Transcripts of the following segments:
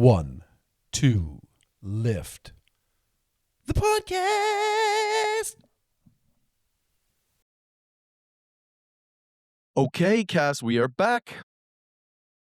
1, 2, lift. The podcast. Okay, Cass, we are back.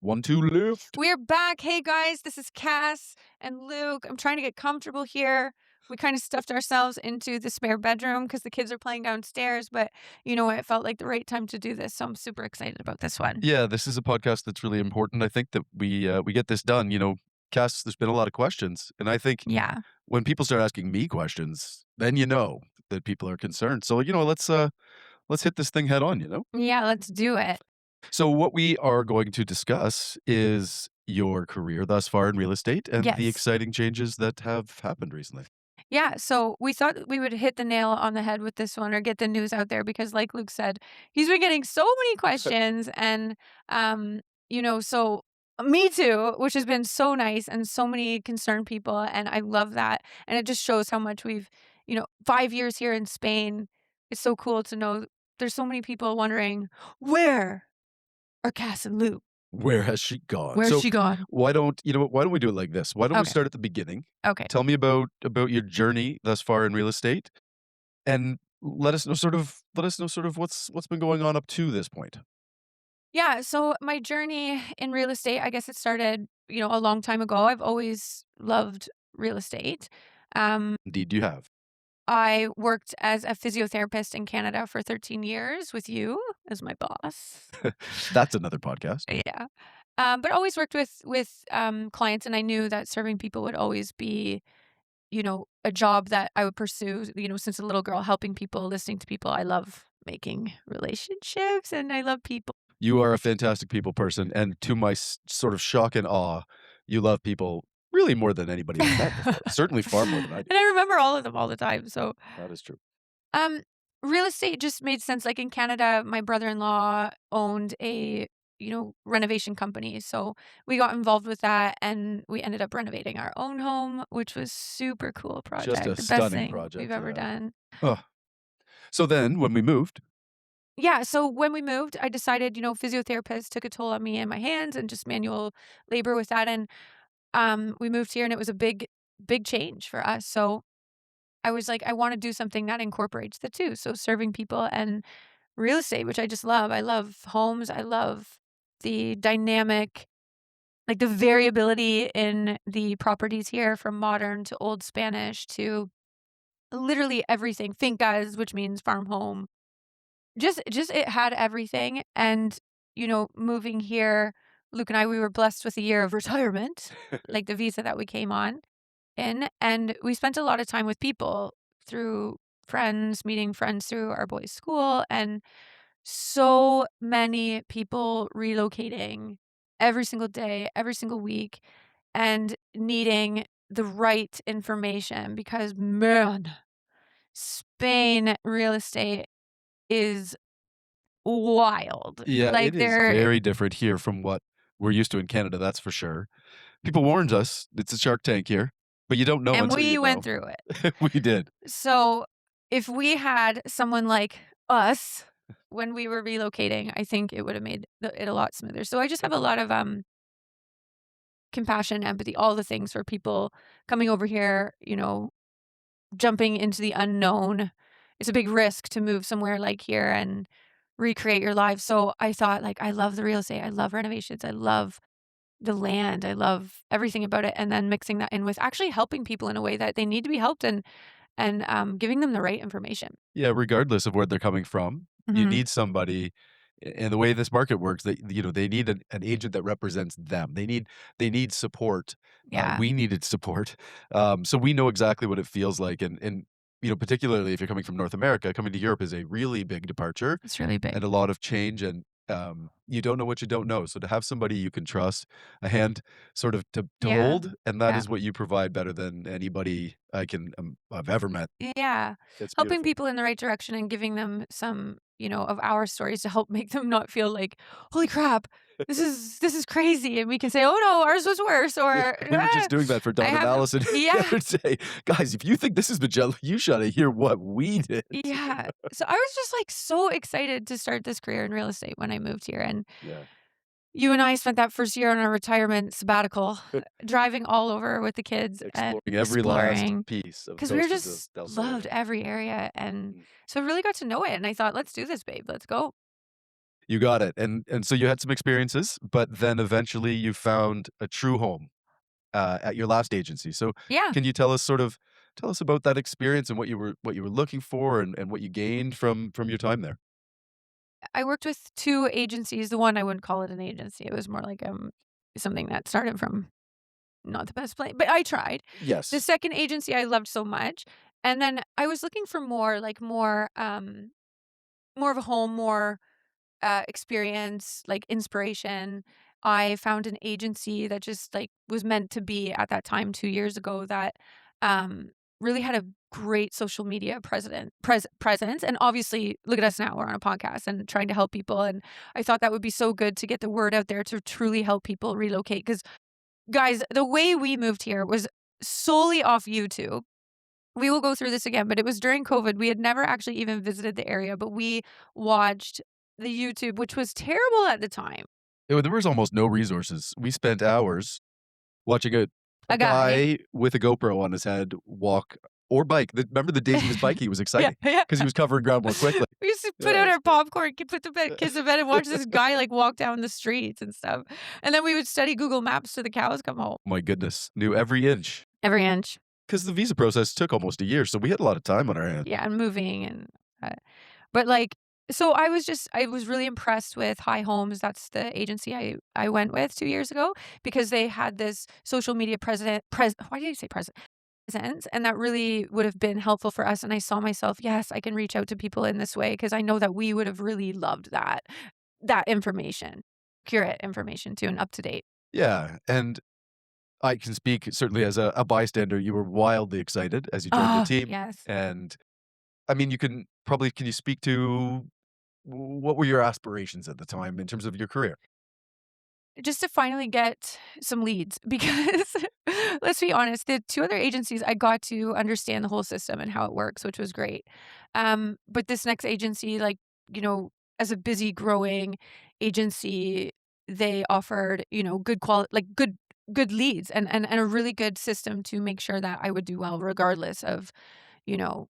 1, 2, lift. We're back. Hey guys, this is Cass and Luke. I'm trying to get comfortable here. We kind of stuffed ourselves into the spare bedroom because the kids are playing downstairs, but you know what? It felt like the right time to do this, so I'm super excited about this one. Yeah, this is a podcast that's really important. I think that we get this done. You know, Cass, there's been a lot of questions, and I think Yeah. when people start asking me questions, then you know that people are concerned. So let's hit this thing head on. Yeah, let's do it. So what we are going to discuss is your career thus far in real estate and the Yes. exciting changes that have happened recently. Yeah, so we thought we would hit the nail on the head with this one or get the news out there because like Luke said, he's been getting so many questions and so me too, which has been so nice and so many concerned people and I love that. And it just shows how much we've, 5 years here in Spain. It's so cool to know there's so many people wondering, where are Cass and Luke? Where has she gone? Where's she gone? Why don't we do it like this? Why don't we Okay. start at the beginning? Okay. Tell me about your journey thus far in real estate, and let us know sort of what's been going on up to this point. Yeah, so my journey in real estate, I guess it started, a long time ago. I've always loved real estate. Indeed, you have. I worked as a physiotherapist in Canada for 13 years with you as my boss. That's another podcast. Yeah. But always worked with clients, and I knew that serving people would always be, a job that I would pursue, since a little girl, helping people, listening to people. I love making relationships and I love people. You are a fantastic people person, and to my sort of shock and awe, you love people really more than anybody I've met before. Certainly far more than I do. And I remember all of them all the time. So That is true. real estate just made sense. Like in Canada, my brother-in-law owned a, renovation company. So we got involved with that and we ended up renovating our own home, which was super cool project. Just a The best stunning thing project, we've ever yeah. done. Oh. So then, when we moved, Yeah, so when we moved, I decided, physiotherapists took a toll on me and my hands and just manual labor with that. And we moved here and it was a big, big change for us. So I was like, I want to do something that incorporates the two. So serving people and real estate, which I just love. I love homes. I love the dynamic, like the variability in the properties here from modern to old Spanish to literally everything. Fincas, which means farm home. Just it had everything. And, moving here, Luke and I, we were blessed with a year of retirement, like the visa that we came on in. And we spent a lot of time with people through friends, meeting friends through our boys' school, and so many people relocating every single day, every single week, and needing the right information because, man, Spain real estate is wild. yeah, Like it is very different here from what we're used to in Canada, that's for sure. People warned us, it's a Shark Tank here, but you don't know and until we you went know. through it. We did. So if we had someone like us when we were relocating, I think it would have made it a lot smoother. So I just have a lot of compassion, empathy, all the things for people coming over here, jumping into the unknown. It's a big risk to move somewhere like here and recreate your life. So I thought, like, I love the real estate. I love renovations. I love the land. I love everything about it. And then mixing that in with actually helping people in a way that they need to be helped and giving them the right information. Yeah, regardless of where they're coming from, you Mhm. need somebody, and the way this market works, they need an agent that represents them. They need support. Yeah. We needed support, so we know exactly what it feels like, and particularly if you're coming from North America, coming to Europe is a really big departure It's really big. and a lot of change, and you don't know what you don't know. So to have somebody you can trust, a hand sort of to Yeah. hold, and that Yeah. is what you provide better than anybody I've ever met. Yeah. It's Helping beautiful. people in the right direction and giving them some, of our stories to help make them not feel like, holy crap, this is crazy. And we can say, oh no, ours was worse. Or We were just doing that for Don and haven't- Allison the yeah. other day. Guys, if you think this is Magellan, you should hear what we did. Yeah. So I was just like so excited to start this career in real estate when I moved here. And Yeah. you and I spent that first year on our retirement sabbatical, driving all over with the kids and Exploring every last piece of because we were Costa just del Sol. loved every area, and Mm. so I really got to know it. And I thought, let's do this, babe. Let's go. You got it. And so you had some experiences, but then eventually you found a true home at your last agency. So Yeah, can you tell us about that experience and what you were looking for and what you gained from your time there? I worked with 2 agencies. The one I wouldn't call it an agency. It was more like something that started from not the best place, but I tried. The Yes. second agency I loved so much, and then I was looking for more of a home, more experience, like inspiration. I found an agency that just like was meant to be at that time 2 years ago that um, really had a great social media presence. And obviously, look at us now. We're on a podcast and trying to help people. And I thought that would be so good to get the word out there to truly help people relocate. Because, guys, the way we moved here was solely off YouTube. We will go through this again, but it was during COVID. We had never actually even visited the area, but we watched the YouTube, which was terrible at the time. There was almost no resources. We spent hours watching a A guy. guy with a GoPro on his head walk or bike. Remember the days he was biking? It was Yeah, exciting yeah. because he was covering ground more quickly. We used to put Yeah, out it's our popcorn, put the kids to bed, and watch this guy like walk down the streets and stuff. And then we would study Google Maps till the cows come home. My goodness, knew every inch Every inch. because the visa process took almost a year, so we had a lot of time on our hands. Yeah, and moving and but like so I was really impressed with High Homes. That's the agency I went with 2 years ago because they had this social media why did you say presence? And that really would have been helpful for us. And I saw myself, yes, I can reach out to people in this way because I know that we would have really loved that information, accurate information too, and up to date. Yeah, and I can speak certainly as a bystander. You were wildly excited as you joined the Ah, team, yes. and I mean, can you speak to what were your aspirations at the time in terms of your career? Just to finally get some leads because let's be honest, the 2 other agencies, I got to understand the whole system and how it works, which was great. But this next agency, like, you know, as a busy growing agency, they offered, good quality, like good leads and a really good system to make sure that I would do well regardless of, you know,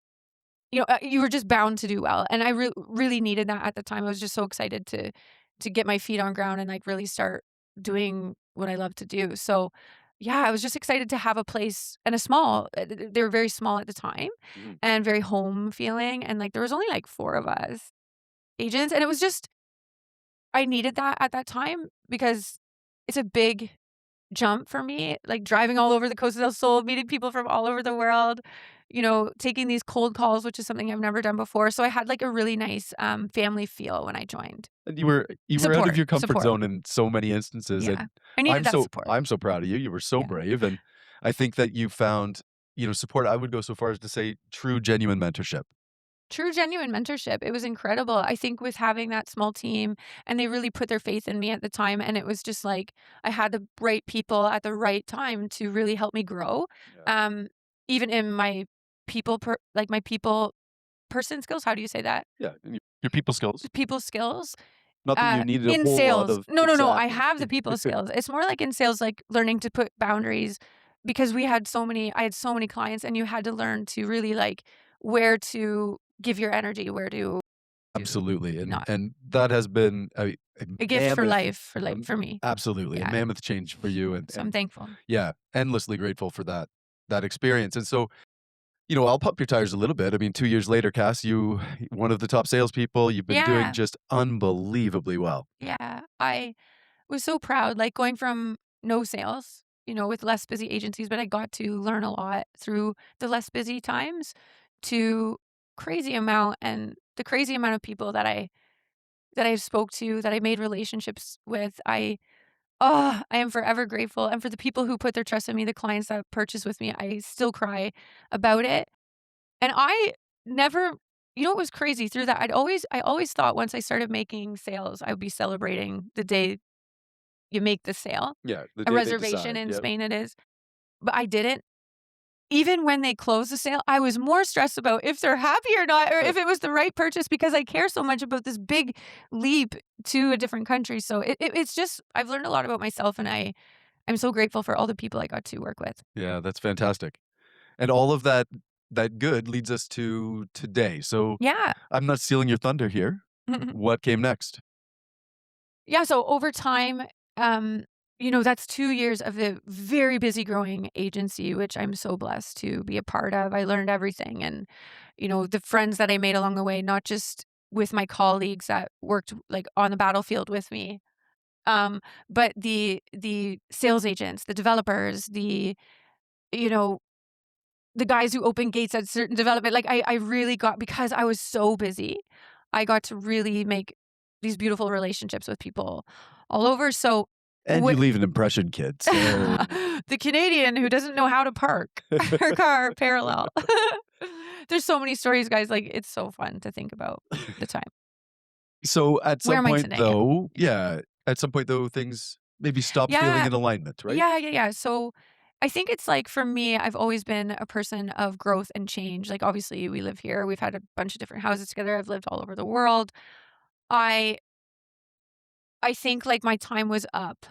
you were just bound to do well, and I really needed that at the time. I was just so excited to get my feet on ground and, like, really start doing what I love to do. So, yeah, I was just excited to have a place and a small they were very small at the time Mhm. and very home feeling, and, like, there was only, like, 4 of us agents, and it was just I needed that at that time because it's a big jump for me, like driving all over the Costa del Sol, meeting people from all over the world, taking these cold calls, which is something I've never done before. So I had like a really nice family feel when I joined. And you were out of your comfort Support. zone in so many instances, Yeah. and I needed that support. I'm so proud of you. You were so Yeah. brave, and I think that you found, support. I would go so far as to say true, genuine mentorship. True, genuine mentorship. It was incredible. I think with having that small team, and they really put their faith in me at the time. And it was just like I had the right people at the right time to really help me grow. Yeah. Um, even in my my people person skills. How do you say that? Yeah, and your people skills. People skills. Not that you needed a In whole lot sales. of No, no, no, I exactly. have the people skills. It's more like in sales, like learning to put boundaries because I had so many clients and you had to learn to really like where to give your energy, where to Absolutely, and not. that has been a A gift for mammoth life, for me. absolutely, a Yeah. mammoth change for you, So I'm thankful. yeah, endlessly grateful for that experience, and so, I'll pump your tires a little bit. I mean, 2 years later, Cass, you one of the top salespeople, you've been doing Yeah. just unbelievably well. Yeah. I was so proud, like going from no sales, with less busy agencies, but I got to learn a lot through the less busy times to the crazy amount of people that I spoke to, that I made relationships with. I am forever grateful. And for the people who put their trust in me, the clients that purchase with me, I still cry about it. And I never, what was crazy through that? I always thought once I started making sales, I would be celebrating the day you make the sale. Yeah, the A day they reservation decide, in yep. Spain it is. But I didn't. even when they closed the sale, I was more stressed about if they're happy or not, or if it was the right purchase, because I care so much about this big leap to a different country. So it's just, I've learned a lot about myself, and I'm so grateful for all the people I got to work with. Yeah, that's fantastic. And all of that good leads us to today. So Yeah. I'm not stealing your thunder here. What came next? Yeah, so over time, um, that's 2 years of a very busy growing agency, which I'm so blessed to be a part of. I learned everything, and, the friends that I made along the way, not just with my colleagues that worked, like, on the battlefield with me, um, but the sales agents, the developers, you know, the guys who open gates at certain development. Like, I really got, because I was so busy, I got to really make these beautiful relationships with people all over. So And you what leave an impression, kid. So the Canadian who doesn't know how to park her car parallel. There's so many stories, guys. Like, it's so fun to think about the time. So at Where some am I point today? though, yeah, at some point though, things maybe stopped feeling Yeah. in alignment, right? Yeah. So I think it's like, for me, I've always been a person of growth and change. Like, obviously, we live here. We've had a bunch of different houses together. I've lived all over the world. I I think, like, my time was up,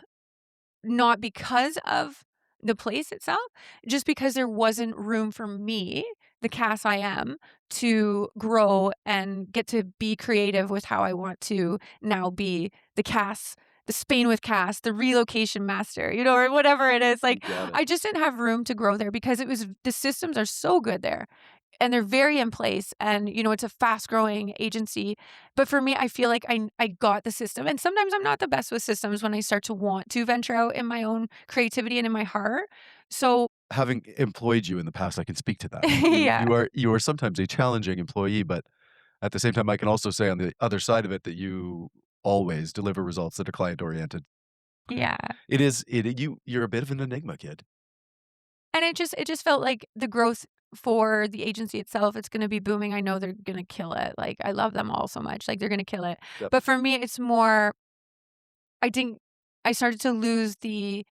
not because of the place itself, just because there wasn't room for me, the Cass I am, to grow and get to be creative with how I want to now be the Cass, the Spain with Cass, the relocation master, or whatever it is. You Like, got it. I just didn't have room to grow there, because the systems are so good there, and they're very in place, and, it's a fast growing agency. But for me, I feel like I got the system, and sometimes I'm not the best with systems when I start to want to venture out in my own creativity and in my heart. So Having employed you in the past, I can speak to that. You yeah. you are you are sometimes a challenging employee, but at the same time, I can also say on the other side of it that you always deliver results that are client oriented. Yeah. You're a bit of an enigma, kid. And it just felt like the growth for the agency itself, it's gonna be booming. I know they're gonna kill it. Like, I love them all so much. Like, they're gonna kill it. Yep. But for me, it's more, I think I started to lose the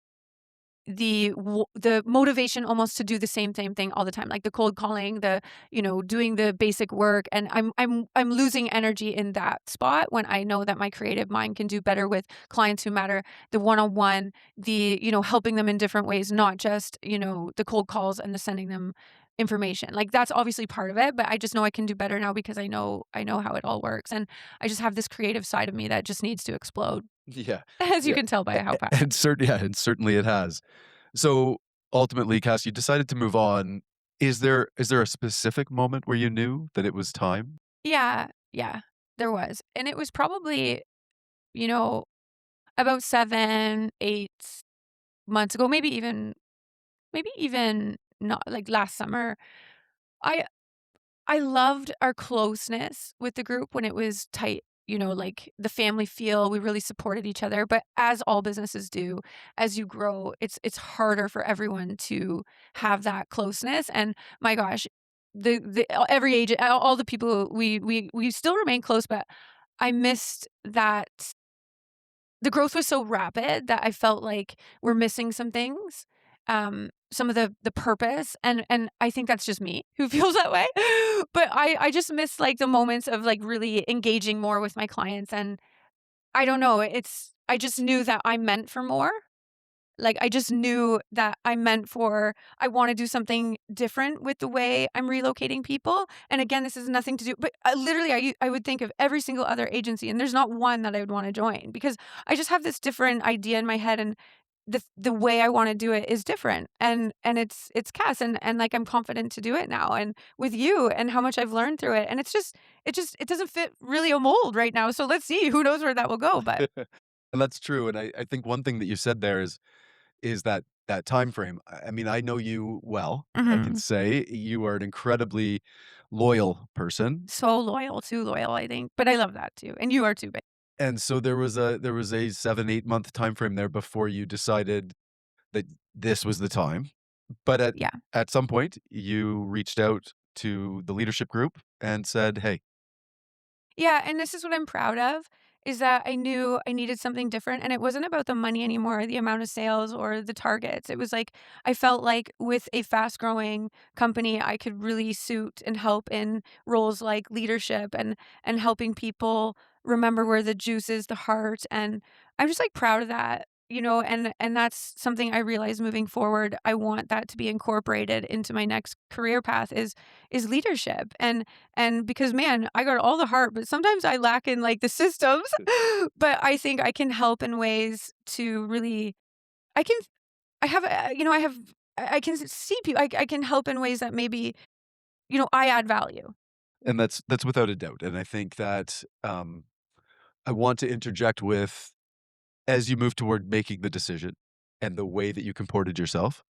motivation almost to do the same thing all the time, like the cold calling, doing the basic work, and I'm losing energy in that spot, when I know that my creative mind can do better with clients who matter, the one-on-one, helping them in different ways, not just, the cold calls and the sending them information. Like, that's obviously part of it, but I just know I can do better now, because I know how it all works, and I just have this creative side of me that just needs to explode, Yeah. as you Yeah. can tell by how passionate. And certainly it has. So ultimately, Cass, you decided to move on. Is there a specific moment where you knew that it was time? Yeah, there was. And it was probably, you know, about 7, 8 months ago, maybe even not, like, last summer. I I loved our closeness with the group when it was tight, like the family feel, we really supported each other, but as all businesses do, as you grow, it's harder for everyone to have that closeness, and my gosh, every agent, all the people, we still remain close, but I missed that. The growth was so rapid that I felt like we're missing some things, some of the purpose, and I think that's just me who feels that way, but I just miss, like, the moments of, like, really engaging more with my clients, and I don't know, I just knew that I meant for more. Like, I just knew that I wanna do something different with the way I'm relocating people, and again, this has nothing to do, but, literally, I would think of every single other agency, and there's not one that I would wanna join, because I just have this different idea in my head, and the way I wanna do it is different, and it's Cass, and, like, I'm confident to do it now, and with you, and how much I've learned through it, and it doesn't fit really a mold right now, so let's see, who knows where that will go, but And that's true. And I think one thing that you said there is that time frame. I mean, I know you well. I can Mhm. say you are an incredibly loyal person. So loyal, too loyal, I think, but I love that too, and you are too, babe. And so there was a 7, 8 month time frame there before you decided that this was the time. But Yeah. at some point, you reached out to the leadership group and said, "Hey." Yeah, and this is what I'm proud of, is that I knew I needed something different, and it wasn't about the money anymore, the amount of sales or the targets. It was like I felt like with a fast-growing company, I could really suit and help in roles like leadership and helping people remember where the juice is, the heart, and I'm just, like, proud of that, and that's something I realized moving forward. I want that to be incorporated into my next career path is leadership, and because, man, I got all the heart, but sometimes I lack in, like, the systems, but I think I can help in ways to really I can I have, I have I can see people. I can help in ways that maybe, I add value. And that's without a doubt. And I think that I want to interject with as you move toward making the decision and the way that you comported yourself,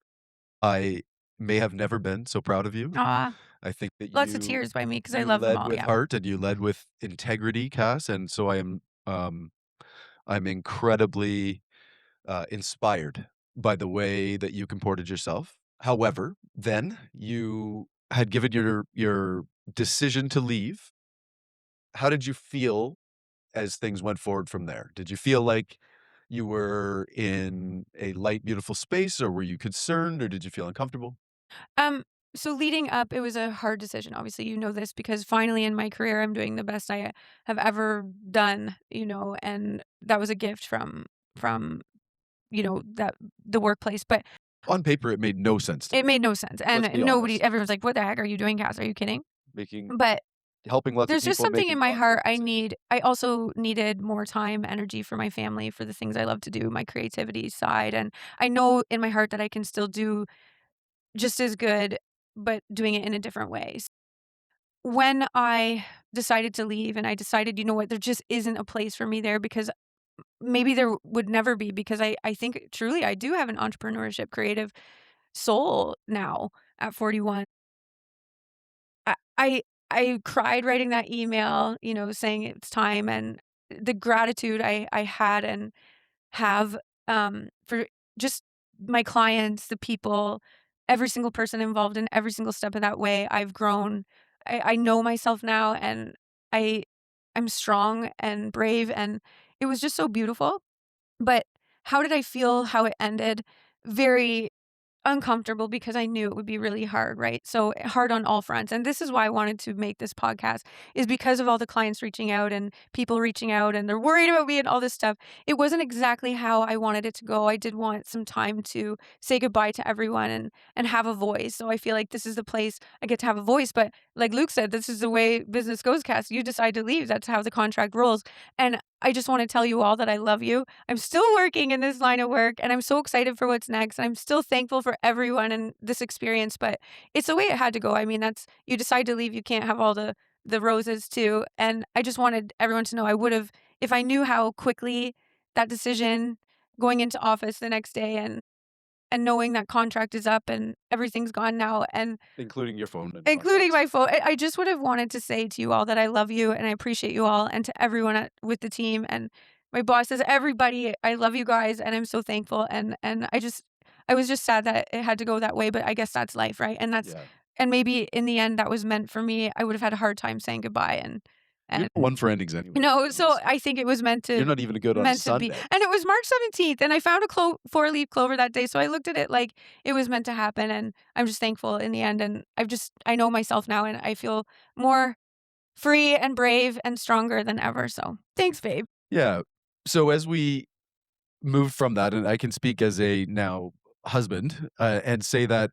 I may have never been so proud of you. Aw, I think that lots of you tears by me because I you love them led all, with yeah. heart and you led with integrity, Cass, and so I'm incredibly inspired by the way that you comported yourself. However, then you had given your decision to leave. How did you feel as things went forward from there? Did you feel like you were in a light, beautiful space, or were you concerned, or did you feel uncomfortable? Um, so leading up, it was a hard decision. Obviously, you know this because finally in my career, I'm doing the best I have ever done, and that was a gift from, that the workplace, but On paper, it made no sense to it me. made no sense, Let's and be honest. everyone's like, "What the heck are you doing, Cass? Are you kidding?" Making But helping lots of there's just people, something making in my lots of heart decisions. I also needed more time, energy for my family, for the things I love to do, my creativity side, and I know in my heart that I can still do just as good, but doing it in a different way. When I decided to leave and I decided, you know what, there just isn't a place for me there because maybe there would never be because I think truly I do have an entrepreneurship creative soul now at 41. I I I cried writing that email, saying it's time and the gratitude I had and have, for just my clients, the people, every single person involved in every single step of that way. I've grown. I know myself now, and I I'm strong and brave, and it was just so beautiful. But how did I feel how it ended? Very uncomfortable because I knew it would be really hard, right? So hard on all fronts. And this is why I wanted to make this podcast is because of all the clients reaching out and people reaching out and they're worried about me and all this stuff. It wasn't exactly how I wanted it to go. I did want some time to say goodbye to everyone and have a voice. So I feel like this is the place I get to have a voice. But like Luke said, this is the way business goes, Cass. You decide to leave. That's how the contract rolls. And I just want to tell you all that I love you. I'm still working in this line of work and I'm so excited for what's next. I'm still thankful for everyone and this experience, but it's the way it had to go. I mean, that's you decide to leave, you can't have all the roses too. And I just wanted everyone to know I would have if I knew how quickly that decision going into office the next day and knowing that contract is up and everything's gone now and Including your phone and including contacts. my phone. I just would have wanted to say to you all that I love you and I appreciate you all, and to everyone with the team and my bosses, everybody. I love you guys, and I'm so thankful. And I was just sad that it had to go that way, but I guess that's life, right? Yeah. And maybe in the end that was meant for me. I would have had a hard time saying goodbye, You're and not one for endings anyway, so honestly. I think it was You're not even good on a meant to be. Sunday. And it was March 17th, and I found a four-leaf clover that day, so I looked at it like it was meant to happen, and I'm just thankful in the end, and I know myself now, and I feel more free and brave and stronger than ever, so thanks, babe. Yeah. So as we moved from that, and I can speak as a now husband, and say that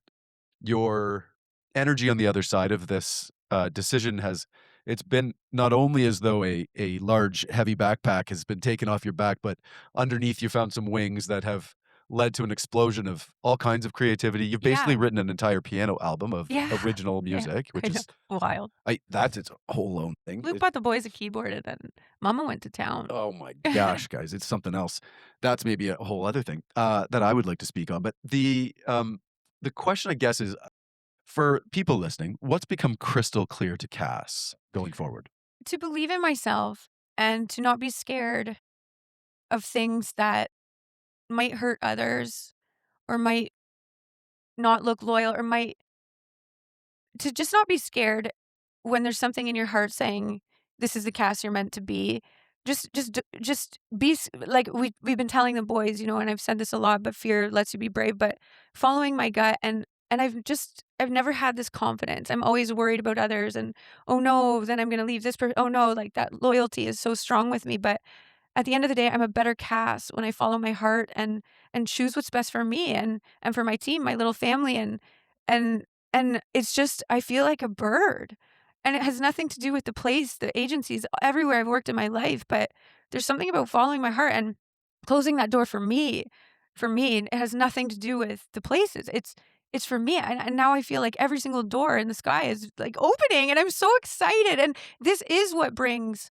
your energy on the other side of this decision it's been not only as though a large heavy backpack has been taken off your back, but underneath you found some wings that have led to an explosion of all kinds of creativity. You've basically Yeah. written an entire piano album of Yeah. original Yeah. music, which I know. is Wild. that's its whole own thing. Luke bought the boys a keyboard, and then mama went to town. Oh my gosh, guys, it's something else. That's maybe a whole other thing that I would like to speak on. But the question, I guess, is for people listening, what's become crystal clear to Cass going forward? To believe in myself and to not be scared of things that might hurt others or might not look loyal or might to just not be scared when there's something in your heart saying, "This is the Cass you're meant to be." just be like we've been telling the boys, and I've said this a lot, but fear lets you be brave. But following my gut, and I've never had this confidence. I'm always worried about others, and oh no, then I'm gonna leave this person. Oh no, like that loyalty is so strong with me. But at the end of the day, I'm a better Cass when I follow my heart and choose what's best for me and for my team, my little family, and and it's just I feel like a bird. And it has nothing to do with the place, the agencies, everywhere I've worked in my life, but there's something about following my heart and closing that door for me. For me, it has nothing to do with the places. It's for me. And now I feel like every single door in the sky is like opening and I'm so excited. And this is what brings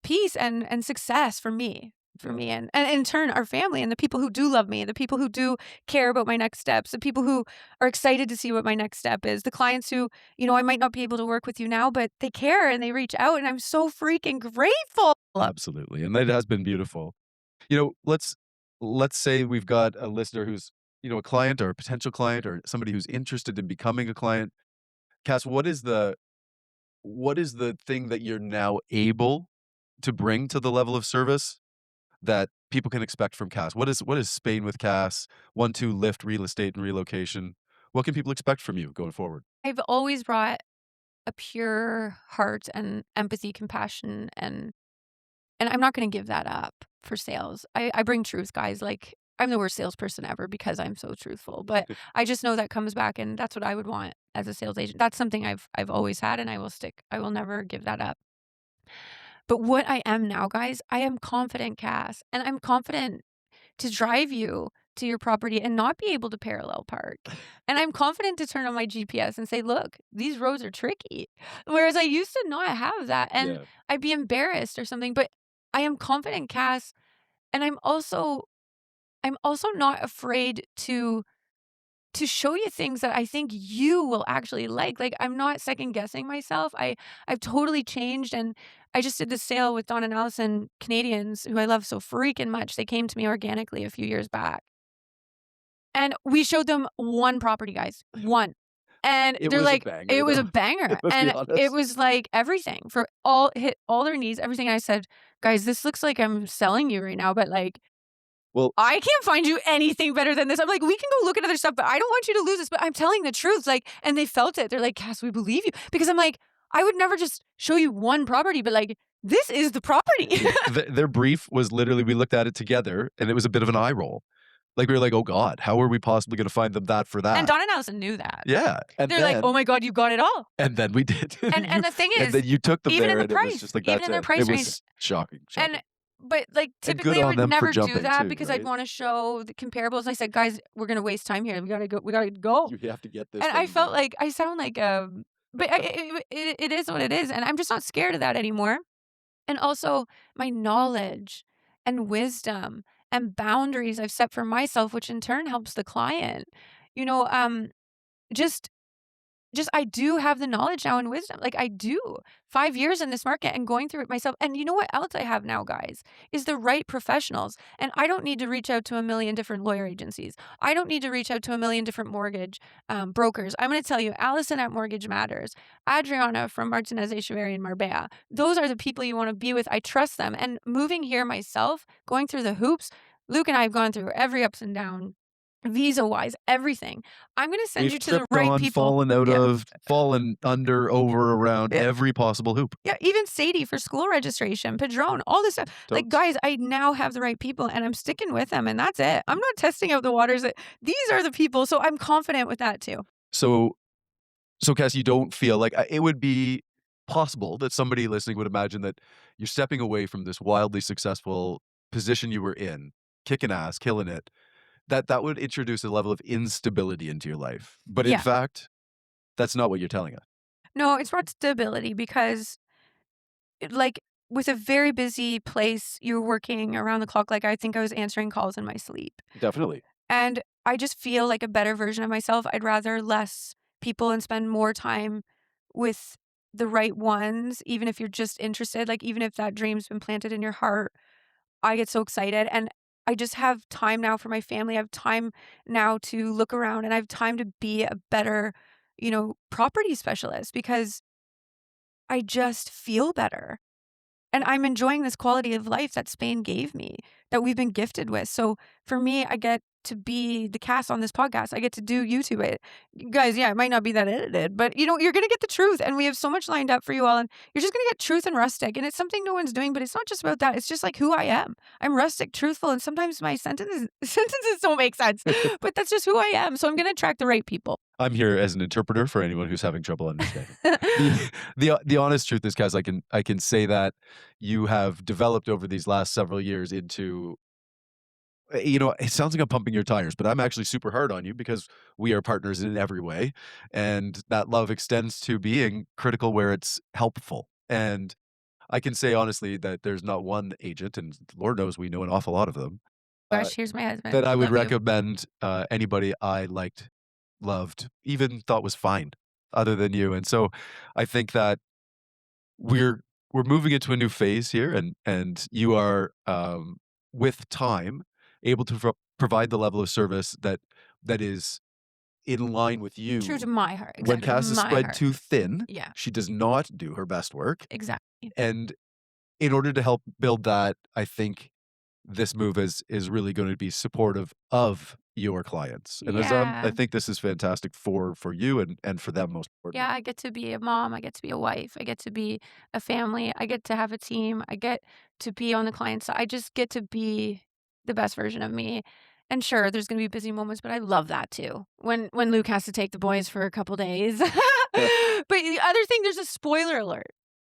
peace and success for me and in turn our family and the people who do love me, the people who do care about my next steps, the people who are excited to see what my next step is, the clients who, I might not be able to work with you now, but they care and they reach out and I'm so freaking grateful. Absolutely. And that has been beautiful. Let's say we've got a listener who's, a client or a potential client or somebody who's interested in becoming a client. Cass, what is the thing that you're now able to bring to the level of service that people can expect from Cass? What is Spain with Cass, 1-2 Lift real estate and relocation? What can people expect from you going forward? I've always brought a pure heart and empathy, compassion, and I'm not going to give that up for sales. I bring truth, guys. Like, I'm the worst salesperson ever because I'm so truthful. But I just know that comes back, and that's what I would want as a sales agent. That's something I've always had, and I will stick. I will never give that up. But what I am now, guys, I am confident, Cass, and I'm confident to drive you to your property and not be able to parallel park. And I'm confident to turn on my GPS and say, look, these roads are tricky. Whereas I used to not have that. And Yeah. I'd be embarrassed or something. But I am confident, Cass. And I'm also not afraid to show you things that I think you will actually like. Like, I'm not second guessing myself. I've totally changed, and I just did this sale with Don and Allison Canadians, who I love so freaking much. They came to me organically a few years back. And we showed them one property, guys. One. And It they're was a like, banger, it was a though. banger. Let's be And it honest. was like everything for hit all their needs, everything. I said, guys, this looks like I'm selling you right now, but like, Well, I can't find you anything better than this. I'm like, we can go look at other stuff, but I don't want you to lose this. But I'm telling the truth. Like, and they felt it. They're like, Cass, we believe you. Because I'm like, I would never just show you one property, but like, this is the property. their brief was literally, we looked at it together and it was a bit of an eye roll. Like, we were like, oh God, how are we possibly going to find them that for that? And Don and Allison knew that. Yeah. And They're like, oh my God, you got it all. and then we did. And the thing and is, then you took them even there in the and it was price, just like, even that's in their it. price It range. was shocking. But like And good typically I on would them for never do jumping that too, because right? I'd want to show the comparables. I said, guys, we're gonna waste time here. We gotta go. We gotta go. You have to get this. And I thing felt done. like I sound like but it is what it is, and I'm just not scared of that anymore. And also my knowledge and wisdom and boundaries I've set for myself, which in turn helps the client. You know, just I do have the knowledge now and wisdom. Like, I do. 5 years in this market and going through it myself. And you know what else I have now, guys, is the right professionals. And I don't need to reach out to a million different lawyer agencies. I don't need to reach out to a million different mortgage brokers. I'm going to tell you, Allison at Mortgage Matters, Adriana from Martinez Echeverry in Marbella. Those are the people you want to be with. I trust them. And moving here myself, going through the hoops, Luke and I have gone through every ups and down, visa-wise, everything. I'm gonna send you We've to the tripped right on, people. fallen out Yeah. of, fallen under, over, around Yeah. every possible hoop. Yeah, even Sadie for school registration, Padron, all this stuff. Like, Totes. guys, I now have the right people and I'm sticking with them, and that's it. I'm not testing out the waters. These are the people, so I'm confident with that too. So, Cass, you don't feel like it would be possible that somebody listening would imagine that you're stepping away from this wildly successful position you were in, kicking ass, killing it, that would introduce a level of instability into your life. But in Yeah. fact, that's not what you're telling us. No, it's brought stability because, like, with a very busy place, you're working around the clock. Like, I think I was answering calls in my sleep. Definitely. And I just feel like a better version of myself. I'd rather less people and spend more time with the right ones, even if you're just interested. Like, even if that dream's been planted in your heart, I get so excited. And I just have time now for my family. I have time now to look around and I have time to be a better, property specialist because I just feel better. And I'm enjoying this quality of life that Spain gave me, that we've been gifted with. So for me, I get to be the cast on this podcast. I get to do YouTube. Guys, yeah, it might not be that edited, but you're going to get the truth. And we have so much lined up for you all. And you're just going to get truth and rustic. And it's something no one's doing, but it's not just about that. It's just like who I am. I'm rustic, truthful, and sometimes my sentences don't make sense, but that's just who I am. So I'm going to attract the right people. I'm here as an interpreter for anyone who's having trouble understanding. The honest truth is, Kaz, I can say that you have developed over these last several years into, it sounds like I'm pumping your tires, but I'm actually super hard on you because we are partners in every way. And that love extends to being critical where it's helpful. And I can say honestly that there's not one agent, and Lord knows we know an awful lot of them, Gosh, here's my husband. that I would Love you. recommend anybody I liked, loved, even thought was fine other than you. And so I think that we're moving into a new phase here, and you are with time able to provide the level of service that is in line with you. True to my heart. When Exactly. Cass is my spread heart. too thin, Yeah, she does not do her best work. exactly. And in order to help build that, I think this move is really going to be supportive of your clients. And I Yeah. think this is fantastic for you and for them most importantly. Yeah, I get to be a mom. I get to be a wife. I get to be a family. I get to have a team. I get to be on the client side. I just get to be the best version of me. And sure, there's going to be busy moments, but I love that too. When Luke has to take the boys for a couple days. But the other thing, there's a spoiler alert.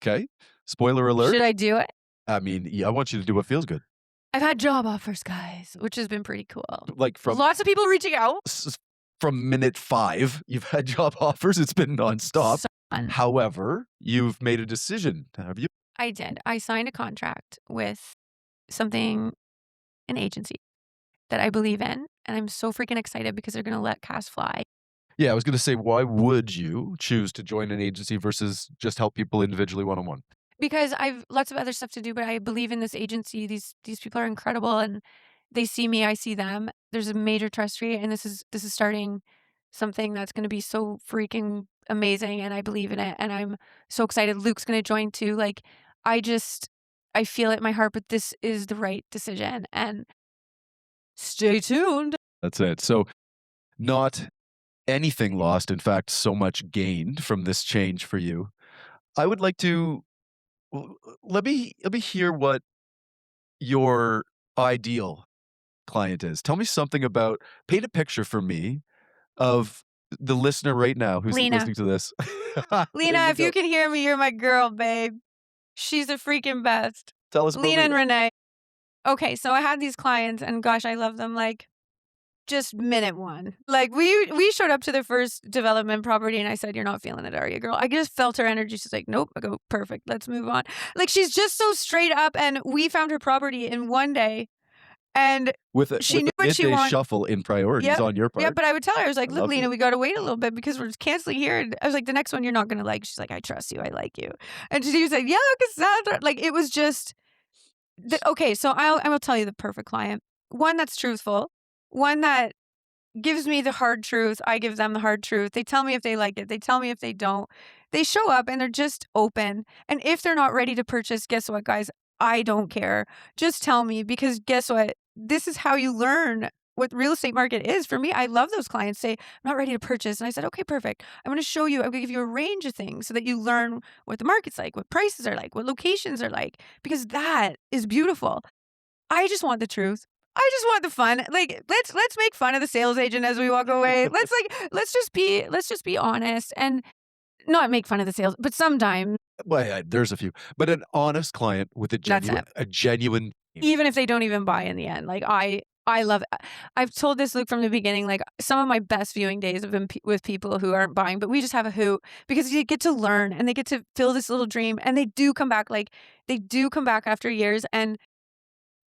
Okay. Spoiler alert. Should I do it? I mean, I want you to do what feels good. I've had job offers, guys, which has been pretty cool. Like from Lots of people reaching out. from minute 5, you've had job offers. It's been nonstop. So fun. However, you've made a decision, have you? I did. I signed a contract with an agency that I believe in, and I'm so freaking excited because they're going to let Cass fly. Yeah, I was going to say, why would you choose to join an agency versus just help people individually one-on-one? Because I've lots of other stuff to do, but I believe in this agency. These people are incredible, and they see me, I see them. There's a major trust tree, and this is starting something that's going to be so freaking amazing, and I believe in it, and I'm so excited. Luke's going to join too. Like, I feel it in my heart, but this is the right decision, and stay tuned. That's it. So not anything lost. In fact, so much gained from this change for you. I would like to let me hear what your ideal client is. Tell me something about, paint a picture for me of the listener right now who's Lena. listening to this. Lena, if you can hear me, you're my girl, babe. She's the freaking best. Tell us about Lena and Renee. Okay, so I had these clients, and gosh, I love them. Like, just minute one. Like, we showed up to their first development property, and I said, "You're not feeling it, are you, girl?" I just felt her energy. She's like, "Nope." I go, "Perfect. Let's move on." Like, she's just so straight up, and we found her property in one day. And she knew what she wanted. Shuffle in priorities on your part. Yeah, but I would tell her, I was like, "Look, Lena, it. we got to wait a little bit because we're canceling here." And I was like, "The next one you're not going to like." She's like, "I trust you. I like you." And she was like, "Yeah, Cassandra." Like, it was just, okay, so I will tell you the perfect client. One that's truthful. One that gives me the hard truth. I give them the hard truth. They tell me if they like it. They tell me if they don't. They show up and they're just open. And if they're not ready to purchase, guess what, guys? I don't care. Just tell me, because guess what? This is how you learn what real estate market is. For me, I love those clients say, "I'm not ready to purchase." And I said, "Okay, perfect. I'm going to show you. I'm going to give you a range of things so that you learn what the market's like, what prices are like, what locations are like, because that is beautiful." I just want the truth. I just want the fun. Like, let's make fun of the sales agent as we walk away. Let's just be honest and not make fun of the sales, but sometimes. Well, yeah, there's a few, but an honest client with a genuine, even if they don't even buy in the end. Like, I love it. I've told this, Luke, from the beginning. Like, some of my best viewing days have been with people who aren't buying, but we just have a hoot because you get to learn and they get to fill this little dream, and they do come back. Like, they do come back after years. And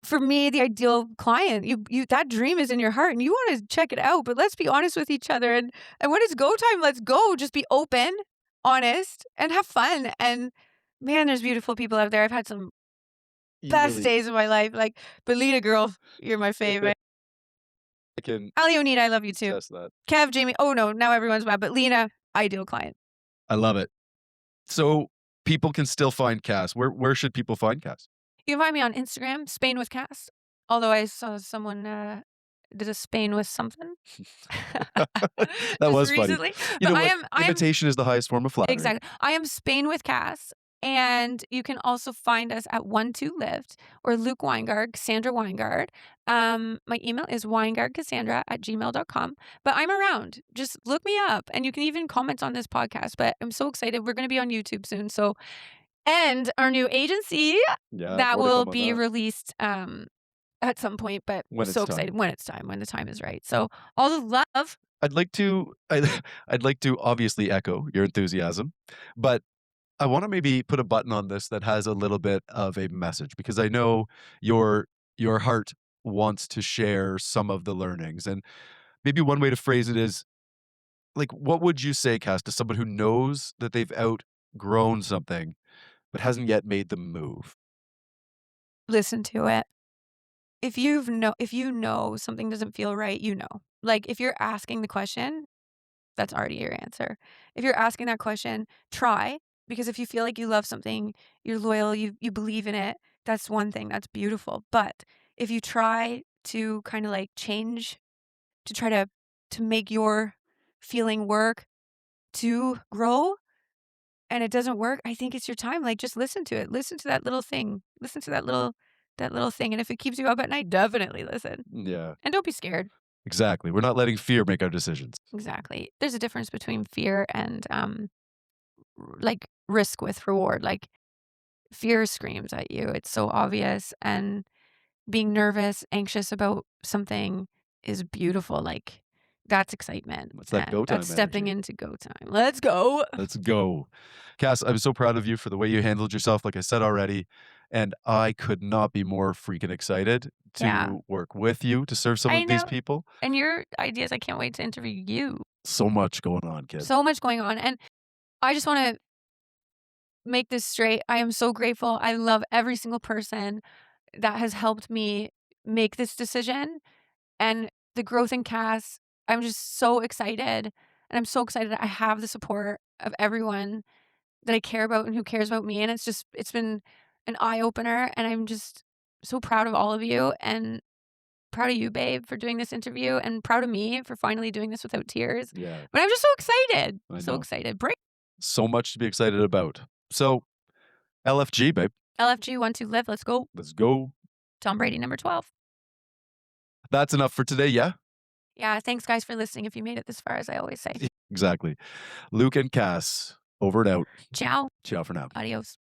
for me, the ideal client, you that dream is in your heart and you want to check it out, but let's be honest with each other. And when it's go time, let's go. Just be open, honest, and have fun. And man, there's beautiful people out there. I've had some best days of my life. Like, but Lena, girl, you're my favorite. I can Leonida, I love you too. test that. Kev, Jamie, oh no, now everyone's mad. But Lena, ideal client. I love it. So people can still find Cass, where should people find Cass? You can find me on Instagram, Spain with Cass. Although I saw someone did a Spain with something. That Just was funny. recently. You But know I what? am Imitation is the highest form of flattery. exactly. I am Spain with Cass. And you can also find us at 12Lived or Luke Weingard, Cassandra Weingard. My email is weingardcassandra@gmail.com. But I'm around. Just look me up. And you can even comment on this podcast. But I'm so excited. We're going to be on YouTube soon. So, and our new agency that will be released at some point. But When so it's time. excited when it's time, when the time is right. So all the love. I'd like to obviously echo your enthusiasm, but I want to maybe put a button on this that has a little bit of a message, because I know your heart wants to share some of the learnings. And maybe one way to phrase it is, like, what would you say, Cass, to someone who knows that they've outgrown something but hasn't yet made the move? Listen to it. If you know something doesn't feel right, you know. Like if you're asking the question, that's already your answer. If you're asking that question, try, because if you feel like you love something, you're loyal, you believe in it, that's one thing, that's beautiful. But if you try to kind of like change, to try to make your feeling work, to grow, and it doesn't work, I think it's your time. Like just listen to it. Listen to that little thing. Listen to that little thing. And if it keeps you up at night, definitely listen. Yeah, And don't be scared. exactly. We're not letting fear make our decisions. Exactly. There's a difference between fear and like risk with reward. Like fear screams at you. It's so obvious, and being nervous, anxious about something is beautiful. Like that's excitement. It's that and go time that's stepping energy. into go time. Let's go. Let's go. Cass, I'm so proud of you for the way you handled yourself, like I said already. And I could not be more freaking excited to Yeah. work with you, to serve some I of these know. people. And your ideas, I can't wait to interview you. So much going on, kid. So much going on. And I just want to make this straight. I am so grateful. I love every single person that has helped me make this decision. And the growth in Cass, I'm just so excited. And I'm so excited I have the support of everyone that I care about and who cares about me. And it's been an eye opener. And I'm just so proud of all of you, and proud of you, babe, for doing this interview, and proud of me for finally doing this without tears. Yeah. But I'm just so excited. I So know. excited. So much to be excited about. So, LFG, babe. LFG 12Live. Let's go. Let's go. Tom Brady, number 12. That's enough for today, yeah? Yeah, thanks, guys, for listening if you made it this far, as I always say. Exactly. Luke and Cass, over and out. Ciao. Ciao for now. Adios.